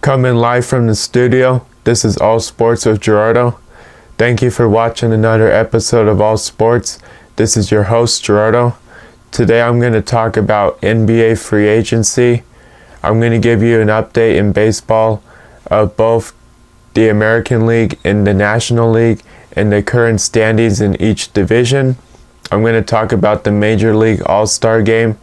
Coming live from the studio, this is All Sports with Gerardo. Thank you for watching another episode of All Sports. This is your host, Gerardo. Today I'm going to talk about NBA free agency. I'm going to give you an update in baseball of both the American League and the National League and the current standings in each division. I'm going to talk about the Major League All-Star Game.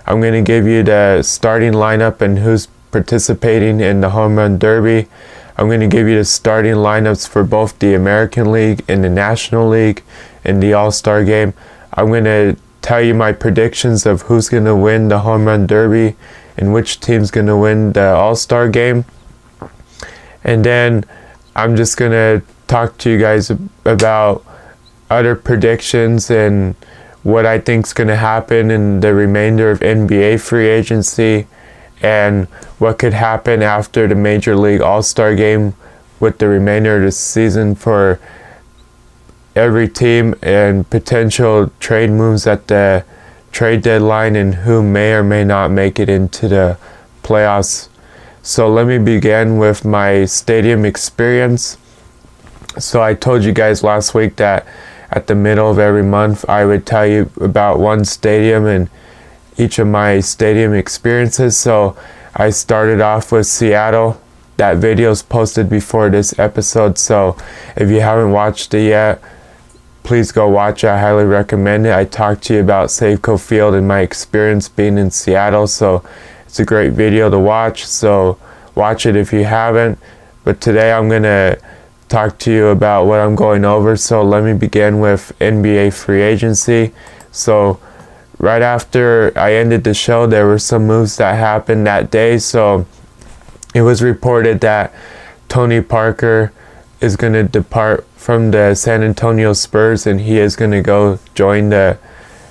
I'm going to give you the starting lineup and who's participating in the Home Run Derby. I'm going to give you the starting lineups for both the American League and the National League and the All-Star Game. I'm going to tell you my predictions of who's going to win the Home Run Derby and which team's going to win the All-Star Game. And then I'm just going to talk to you guys about other predictions and what I think is going to happen in the remainder of NBA free agency and what could happen after the Major League All-Star Game with the remainder of the season for every team and potential trade moves at the trade deadline and who may or may not make it into the playoffs. So let me begin with my stadium experience. So I told you guys last week that at the middle of every month I would tell you about one stadium and each of my stadium experiences. So I started off with Seattle. That video is posted before this episode, so if you haven't watched it yet, please go watch it. I highly recommend it. I talked to you about Safeco Field and my experience being in Seattle, so it's a great video to watch, so watch it if you haven't. But today I'm going to talk to you about what I'm going over. So let me begin with NBA free agency. So right after I ended the show, there were some moves that happened that day. So it was reported that Tony Parker is going to depart from the San Antonio Spurs and he is going to go join the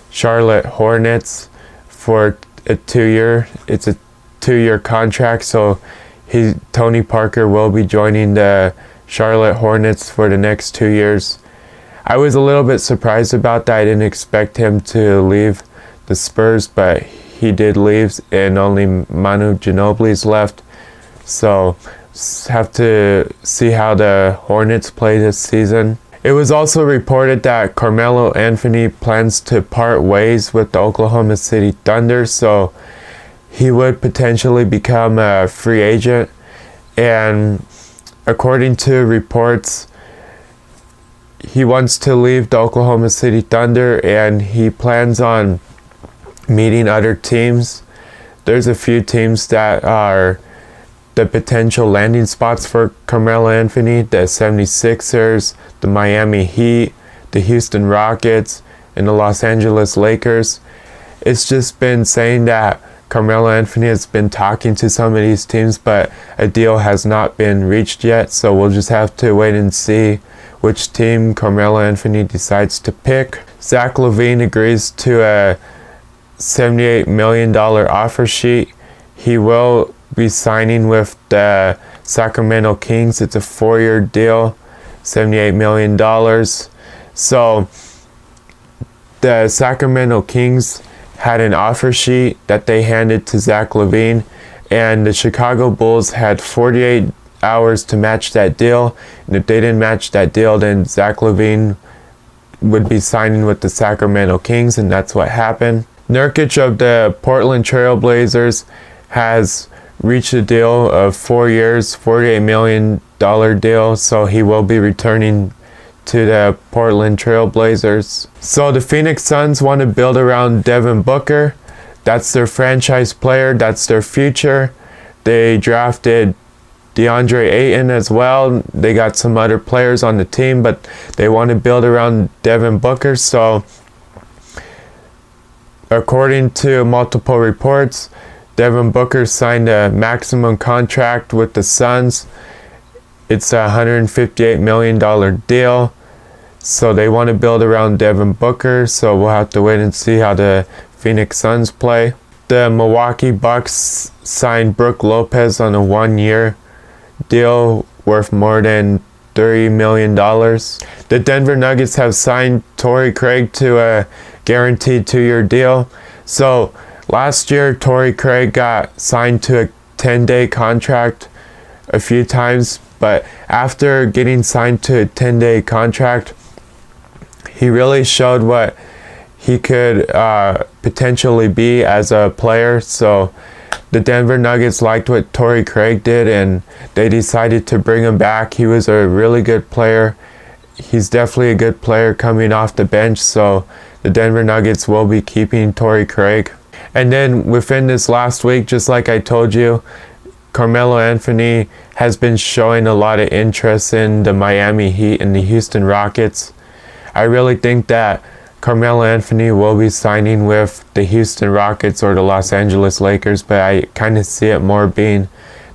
Charlotte Hornets for a 2-year. It's a 2-year contract. So Tony Parker will be joining the Charlotte Hornets for the next 2 years. I was a little bit surprised about that. I didn't expect him to leave the Spurs, but he did leave and only Manu Ginobili's left. So have to see how the Hornets play this season. It was also reported that Carmelo Anthony plans to part ways with the Oklahoma City Thunder, so he would potentially become a free agent. And according to reports, he wants to leave the Oklahoma City Thunder and he plans on meeting other teams. There's a few teams that are the potential landing spots for Carmelo Anthony: the 76ers, the Miami Heat, the Houston Rockets, and the Los Angeles Lakers. It's just been saying that Carmelo Anthony has been talking to some of these teams, but a deal has not been reached yet. So we'll just have to wait and see which team Carmelo Anthony decides to pick. Zach LaVine agrees to a $78 million offer sheet. He will be signing with the Sacramento Kings. It's a 4-year deal, $78 million. So the Sacramento Kings had an offer sheet that they handed to Zach LaVine, and the Chicago Bulls had 48 hours to match that deal. And if they didn't match that deal, then Zach LaVine would be signing with the Sacramento Kings, and that's what happened. Nurkic of the Portland Trail Blazers has reached a deal of 4 years, $48 million deal, so he will be returning to the Portland Trail Blazers. So the Phoenix Suns want to build around Devin Booker. That's their franchise player. That's their future. They drafted DeAndre Ayton as well. They got some other players on the team, but they want to build around Devin Booker. So according to multiple reports, Devin Booker signed a maximum contract with the Suns. It's a $158 million deal. So they want to build around Devin Booker. So we'll have to wait and see how the Phoenix Suns play. The Milwaukee Bucks signed Brook Lopez on a 1-year deal worth more than $30 million. The Denver Nuggets have signed Torrey Craig to a guaranteed 2-year deal. So last year, Torrey Craig got signed to a 10-day contract a few times, but after getting signed to a 10-day contract, he really showed what he could potentially be as a player. So the Denver Nuggets liked what Torrey Craig did, and they decided to bring him back. He was a really good player. He's definitely a good player coming off the bench, so the Denver Nuggets will be keeping Torrey Craig. And then within this last week, just like I told you, Carmelo Anthony has been showing a lot of interest in the Miami Heat and the Houston Rockets. I really think that Carmelo Anthony will be signing with the Houston Rockets or the Los Angeles Lakers, but I kind of see it more being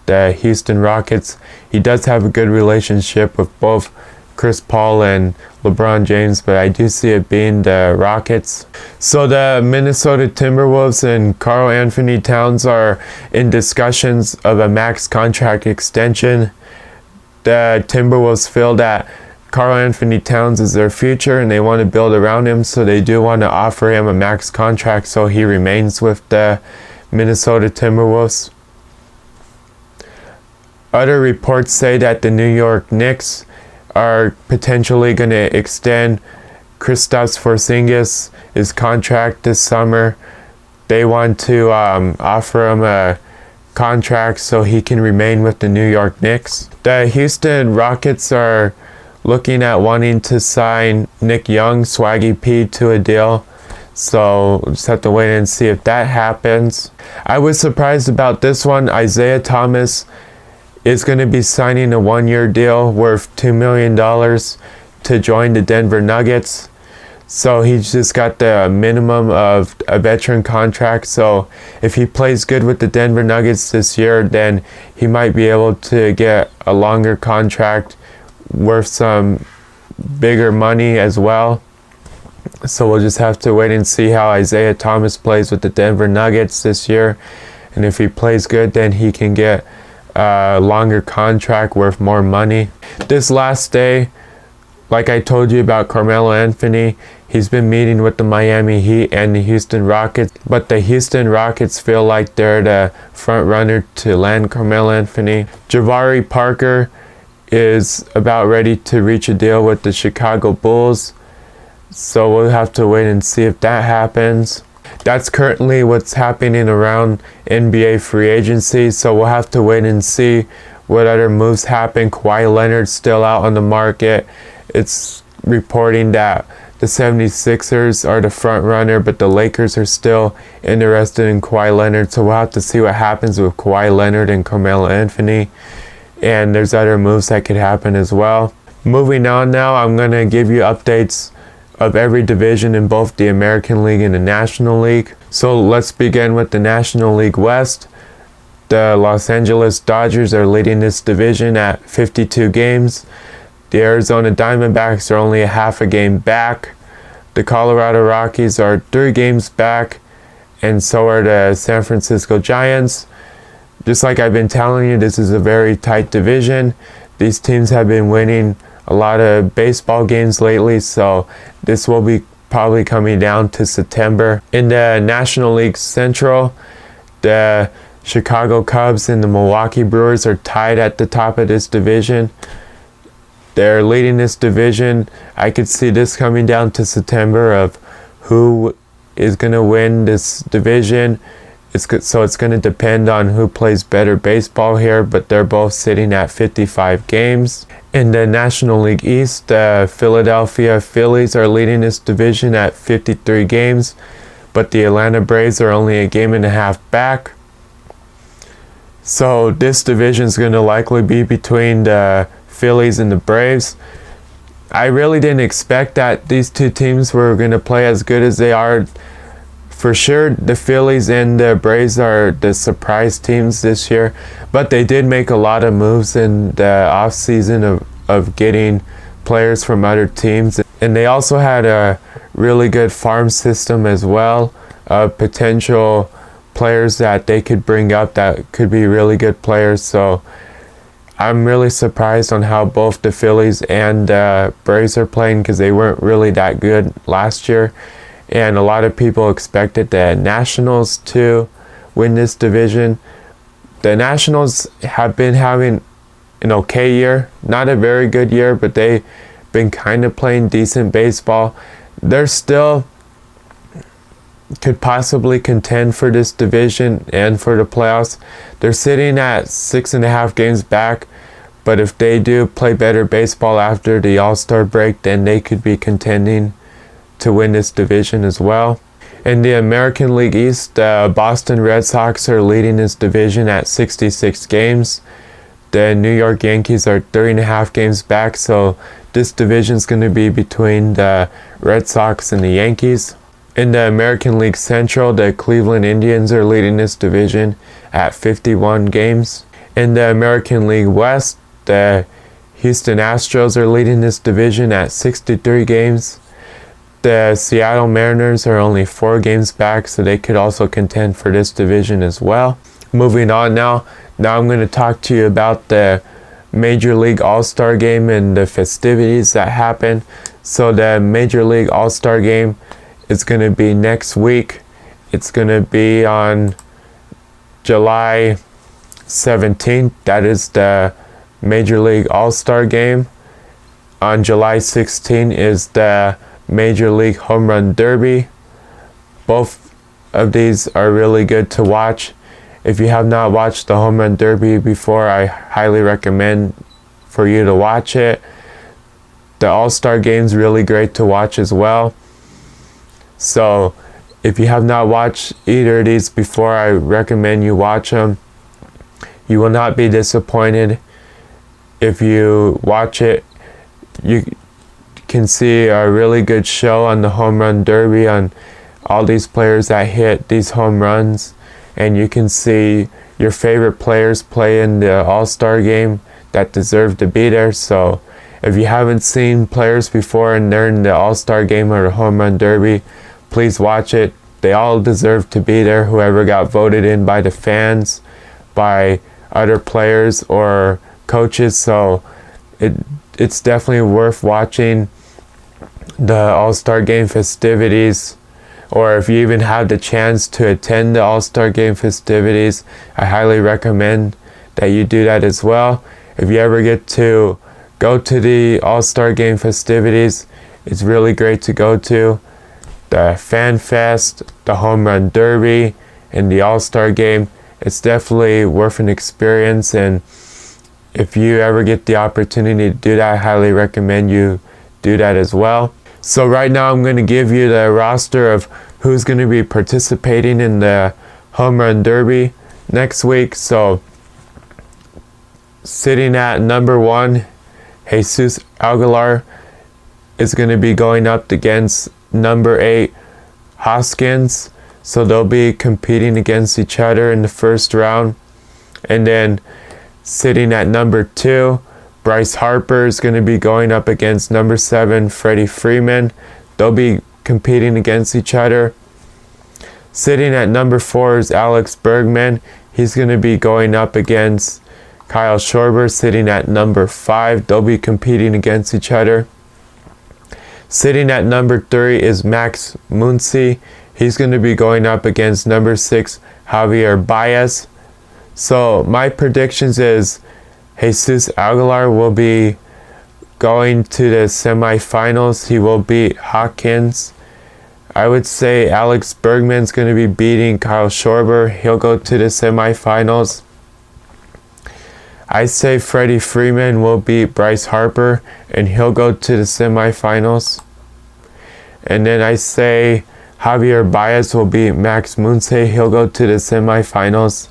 the Houston Rockets. He does have a good relationship with both Chris Paul and LeBron James, but I do see it being the Rockets. So the Minnesota Timberwolves and Karl Anthony Towns are in discussions of a max contract extension. The Timberwolves feel that Karl Anthony Towns is their future and they want to build around him, so they do want to offer him a max contract so he remains with the Minnesota Timberwolves. Other reports say that the New York Knicks are potentially going to extend Kristaps Porzingis his contract this summer. They want to offer him a contract so he can remain with the New York Knicks. The Houston Rockets are looking at wanting to sign Nick Young, Swaggy P, to a deal. So we'll just have to wait and see if that happens. I was surprised about this one. Isaiah Thomas is going to be signing a one-year deal worth $2 million to join the Denver Nuggets. So he's just got the minimum of a veteran contract. So if he plays good with the Denver Nuggets this year, then he might be able to get a longer contract worth some bigger money as well. So we'll just have to wait and see how Isaiah Thomas plays with the Denver Nuggets this year. And if he plays good, then he can get a longer contract worth more money. This last day, like I told you about Carmelo Anthony, he's been meeting with the Miami Heat and the Houston Rockets, but the Houston Rockets feel like they're the front runner to land Carmelo Anthony. Jabari Parker is about ready to reach a deal with the Chicago Bulls, so we'll have to wait and see if that happens. That's currently what's happening around NBA free agency, so we'll have to wait and see what other moves happen. Kawhi Leonard's still out on the market. It's reporting that the 76ers are the front runner, but the Lakers are still interested in Kawhi Leonard, so we'll have to see what happens with Kawhi Leonard and Carmelo Anthony. And there's other moves that could happen as well. Moving on now, I'm going to give you updates of every division in both the American League and the National League. So let's begin with the National League West. The Los Angeles Dodgers are leading this division at 52 games. The Arizona Diamondbacks are only a half a game back. The Colorado Rockies are 3 games back, and so are the San Francisco Giants. Just like I've been telling you, this is a very tight division. These teams have been winning a lot of baseball games lately, so this will be probably coming down to September. In the National League Central, the Chicago Cubs and the Milwaukee Brewers are tied at the top of this division. They're leading this division. I could see this coming down to September of who is going to win this division. So it's going to depend on who plays better baseball here, but they're both sitting at 55 games. In the National League East, the Philadelphia Phillies are leading this division at 53 games, but the Atlanta Braves are only a game and a half back. So this division is going to likely be between the Phillies and the Braves. I really didn't expect that these two teams were going to play as good as they are. For sure, the Phillies and the Braves are the surprise teams this year, but they did make a lot of moves in the offseason of getting players from other teams. And they also had a really good farm system as well of potential players that they could bring up that could be really good players. So I'm really surprised on how both the Phillies and the Braves are playing, because they weren't really that good last year. And a lot of people expected the Nationals to win this division. The Nationals have been having an okay year. Not a very good year, but they've been kind of playing decent baseball. They're still could possibly contend for this division and for the playoffs. They're sitting at 6.5 games back, but if they do play better baseball after the All-Star break, then they could be contending to win this division as well. In the American League East, the Boston Red Sox are leading this division at 66 games. The New York Yankees are 3.5 games back, so this division is going to be between the Red Sox and the Yankees. In the American League Central, the Cleveland Indians are leading this division at 51 games. In the American League West, the Houston Astros are leading this division at 63 games. The Seattle Mariners are only 4 games back, so they could also contend for this division as well. Moving on now I'm going to talk to you about the Major League All-Star Game and the festivities that happen. So the Major League All-Star Game is going to be next week. It's going to be on July 17th. That is the Major League All-Star Game. On July 16th is the Major League Home Run Derby. Both of these are really good to watch. If you have not watched the Home Run Derby before, I highly recommend for you to watch it. The All-Star Game is really great to watch as well. So if you have not watched either of these before, I recommend you watch them. You will not be disappointed. If you watch it, you can see a really good show on the Home Run Derby on all these players that hit these home runs, and you can see your favorite players play in the All-Star Game that deserve to be there. So if you haven't seen players before and they're in the All-Star Game or the Home Run Derby, please watch it. They all deserve to be there, whoever got voted in by the fans, by other players or coaches. So it's definitely worth watching the All-Star Game festivities. Or if you even have the chance to attend the All-Star Game festivities, I highly recommend that you do that as well. If you ever get to go to the All-Star Game festivities, it's really great to go to. The Fan Fest, the Home Run Derby, and the All-Star Game. It's definitely worth an experience, and if you ever get the opportunity to do that, I highly recommend you do that as well. So right now I'm going to give you the roster of who's going to be participating in the Home Run Derby next week. So sitting at number 1, Jesus Aguilar is going to be going up against number 8, Hoskins. So they'll be competing against each other in the first round. And then sitting at number 2, Bryce Harper is going to be going up against number 7, Freddie Freeman. They'll be competing against each other. Sitting at number 4 is Alex Bergman. He's going to be going up against Kyle Schwarber. Sitting at number 5, they'll be competing against each other. Sitting at number 3 is Max Muncy. He's going to be going up against number 6, Javier Baez. So my predictions is Jesus Aguilar will be going to the semifinals. He will beat Hawkins. I would say Alex Bergman's going to be beating Kyle Schwarber. He'll go to the semifinals. I say Freddie Freeman will beat Bryce Harper and he'll go to the semifinals. And then I say Javier Baez will beat Max Muncy. He'll go to the semifinals.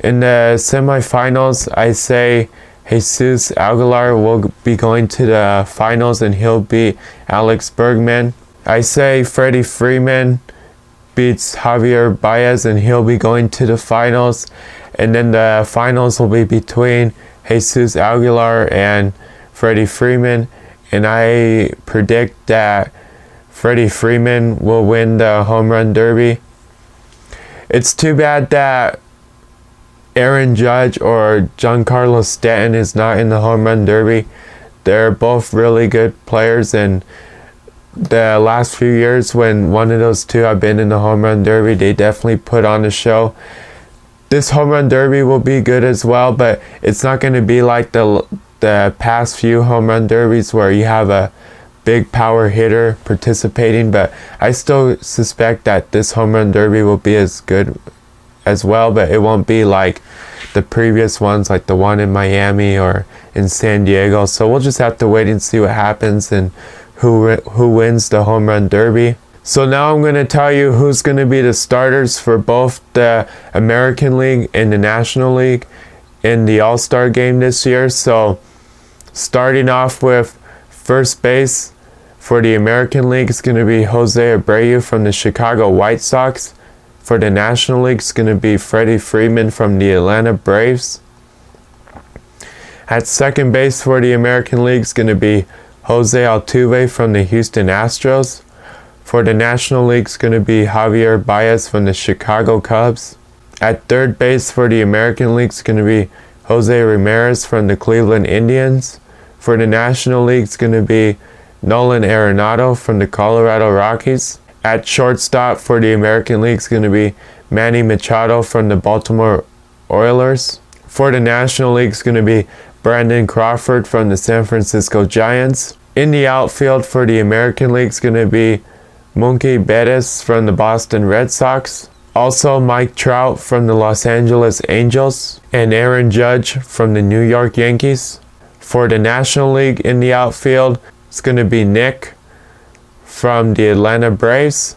In the semifinals, I say Jesus Aguilar will be going to the finals and he'll beat Alex Bergman. I say Freddie Freeman beats Javier Baez and he'll be going to the finals. And then the finals will be between Jesus Aguilar and Freddie Freeman. And I predict that Freddie Freeman will win the Home Run Derby. It's too bad that Aaron Judge or Giancarlo Stanton is not in the Home Run Derby. They're both really good players, and the last few years when one of those two have been in the Home Run Derby, they definitely put on a show. This home run derby will be good as well, but it's not going to be like the past few home run derbies where you have a big power hitter participating. But I still suspect that this home run derby will be as good as well, but it won't be like the previous ones, like the one in Miami or in San Diego. So we'll just have to wait and see what happens and who wins the home run derby. So now I'm going to tell you who's going to be the starters for both the American League and the National League in the All-Star game this year. So starting off with first base for the American League is going to be Jose Abreu from the Chicago White Sox. For the National League, it's going to be Freddie Freeman from the Atlanta Braves. At second base for the American League is going to be Jose Altuve from the Houston Astros. For the National League, it's going to be Javier Baez from the Chicago Cubs. At third base for the American League, it's going to be Jose Ramirez from the Cleveland Indians. For the National League, it's going to be Nolan Arenado from the Colorado Rockies. At shortstop for the American League, it's going to be Manny Machado from the Baltimore Orioles. For the National League, it's going to be Brandon Crawford from the San Francisco Giants. In the outfield for the American League, it's going to be Mookie Betts from the Boston Red Sox. Also Mike Trout from the Los Angeles Angels. And Aaron Judge from the New York Yankees. For the National League in the outfield, it's going to be Nick from the Atlanta Braves.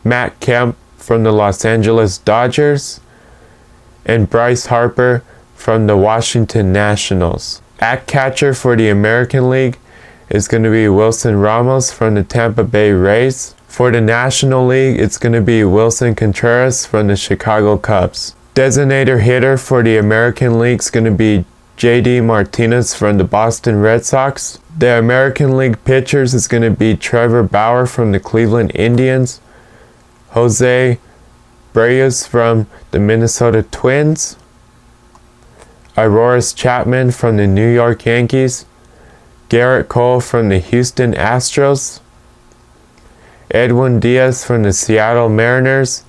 Matt Kemp from the Los Angeles Dodgers. And Bryce Harper from the Washington Nationals. At catcher for the American League is going to be Wilson Ramos from the Tampa Bay Rays. For the National League, it's going to be Wilson Contreras from the Chicago Cubs. Designator hitter for the American League is going to be JD Martinez from the Boston Red Sox. The American League pitchers is going to be Trevor Bauer from the Cleveland Indians. Jose Breyes from the Minnesota Twins. Aroldis Chapman from the New York Yankees. Garrett Cole from the Houston Astros. Edwin Diaz from the Seattle Mariners.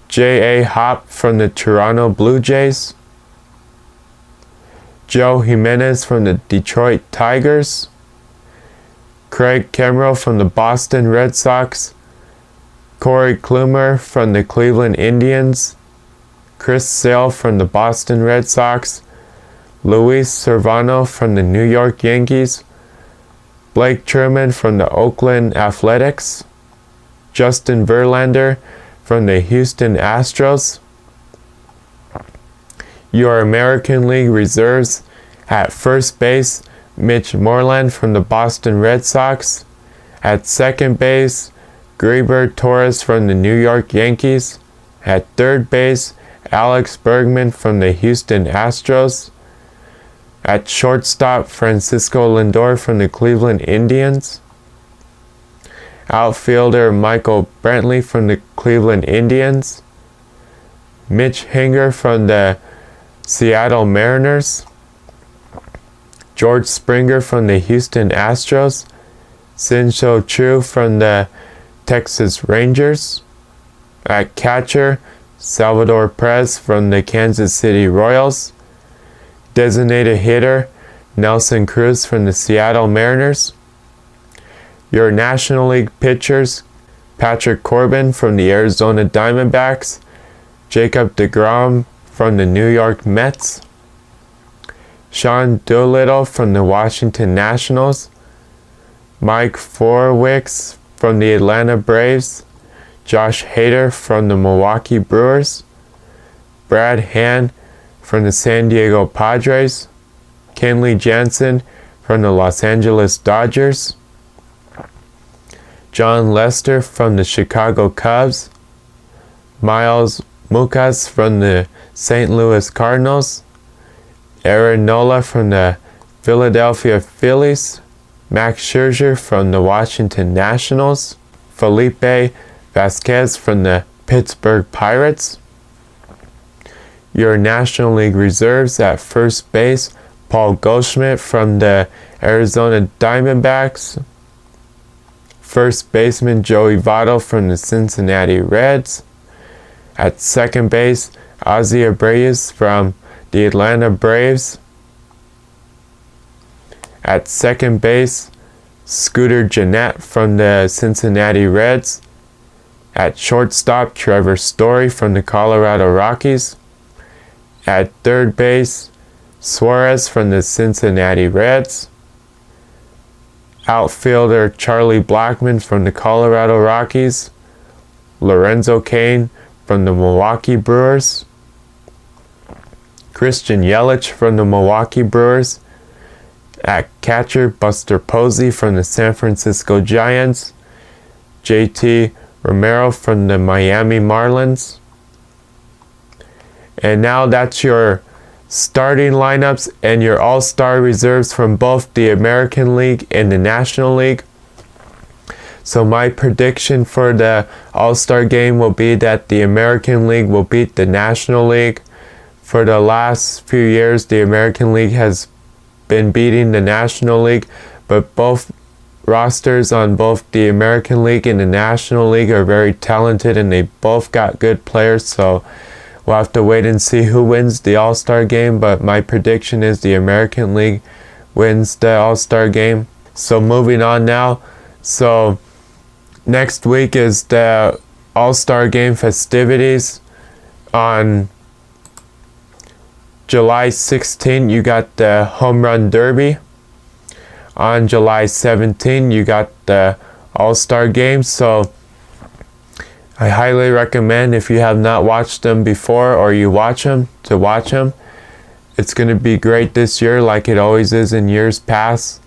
J.A. Happ from the Toronto Blue Jays. Joe Jimenez from the Detroit Tigers. Craig Kimbrell from the Boston Red Sox. Corey Kluber from the Cleveland Indians. Chris Sale from the Boston Red Sox. Luis Serrano from the New York Yankees. Blake Truman from the Oakland Athletics. Justin Verlander from the Houston Astros. Your American League reserves at first base, Mitch Moreland from the Boston Red Sox. At second base, Gleyber Torres from the New York Yankees. At third base, Alex Bergman from the Houston Astros. At shortstop, Francisco Lindor from the Cleveland Indians. Outfielder, Michael Brantley from the Cleveland Indians. Mitch Hinger from the Seattle Mariners. George Springer from the Houston Astros. Shin-Soo Choo from the Texas Rangers. At catcher, Salvador Perez from the Kansas City Royals. Designated hitter, Nelson Cruz from the Seattle Mariners. Your National League pitchers, Patrick Corbin from the Arizona Diamondbacks. Jacob deGrom from the New York Mets. Sean Doolittle from the Washington Nationals. Mike Forwicks from the Atlanta Braves. Josh Hader from the Milwaukee Brewers. Brad Hand from the San Diego Padres. Kenley Jansen from the Los Angeles Dodgers. John Lester from the Chicago Cubs. Miles Mucas from the St. Louis Cardinals. Aaron Nola from the Philadelphia Phillies. Max Scherzer from the Washington Nationals. Felipe Vasquez from the Pittsburgh Pirates. Your National League reserves at first base, Paul Goldschmidt from the Arizona Diamondbacks. First baseman, Joey Votto from the Cincinnati Reds. At second base, Ozzie Abreu from the Atlanta Braves. At second base, Scooter Gennett from the Cincinnati Reds. At shortstop, Trevor Story from the Colorado Rockies. At third base, Suarez from the Cincinnati Reds. Outfielder, Charlie Blackmon from the Colorado Rockies. Lorenzo Cain from the Milwaukee Brewers. Christian Yelich from the Milwaukee Brewers. At catcher, Buster Posey from the San Francisco Giants. JT Romero from the Miami Marlins. And now that's your starting lineups and your all-star reserves from both the American League and the National League. So my prediction for the All-Star game will be that the American League will beat the National League. For the last few years, the American League has been beating the National League, but both rosters on both the American League and the National League are very talented, and they both got good players, so we'll have to wait and see who wins the All-Star game, but my prediction is the American League wins the All-Star game. So moving on now. So next week is the All-Star game festivities. On July 16th, you got the Home Run Derby. On July 17th, you got the All-Star game. So I highly recommend, if you have not watched them before or you watch them, to watch them. It's going to be great this year like it always is in years past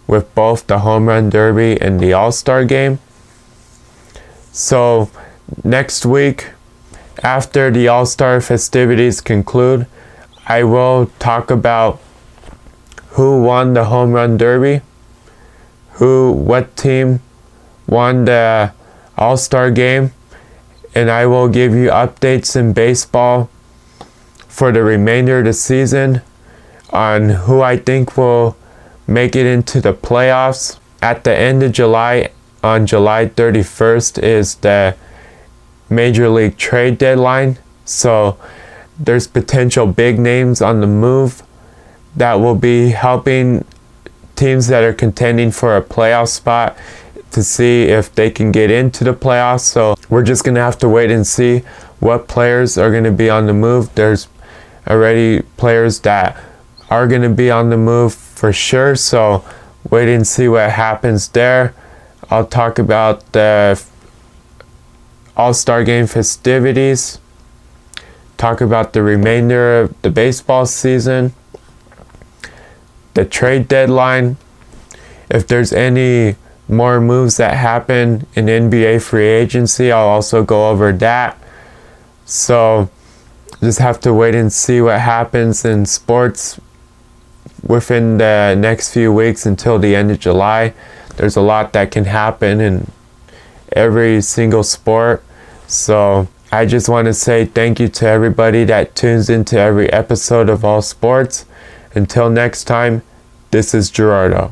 with both the Home Run Derby and the All-Star game. So next week, after the All-Star festivities conclude, I will talk about who won the Home Run Derby, what team won the All-Star game, and I will give you updates in baseball for the remainder of the season on who I think will make it into the playoffs. At the end of July, on July 31st, is the Major League trade deadline. So there's potential big names on the move that will be helping teams that are contending for a playoff spot to see if they can get into the playoffs. So we're just going to have to wait and see what players are going to be on the move. There's already players that are going to be on the move for sure. So wait and see what happens there. I'll talk about the All-Star game festivities, talk about the remainder of the baseball season, the trade deadline, if there's any more moves that happen in NBA free agency, I'll also go over that. So just have to wait and see what happens in sports within the next few weeks until the end of July. There's a lot that can happen in every single sport. So I just want to say thank you to everybody that tunes into every episode of All Sports. Until next time, this is Gerardo.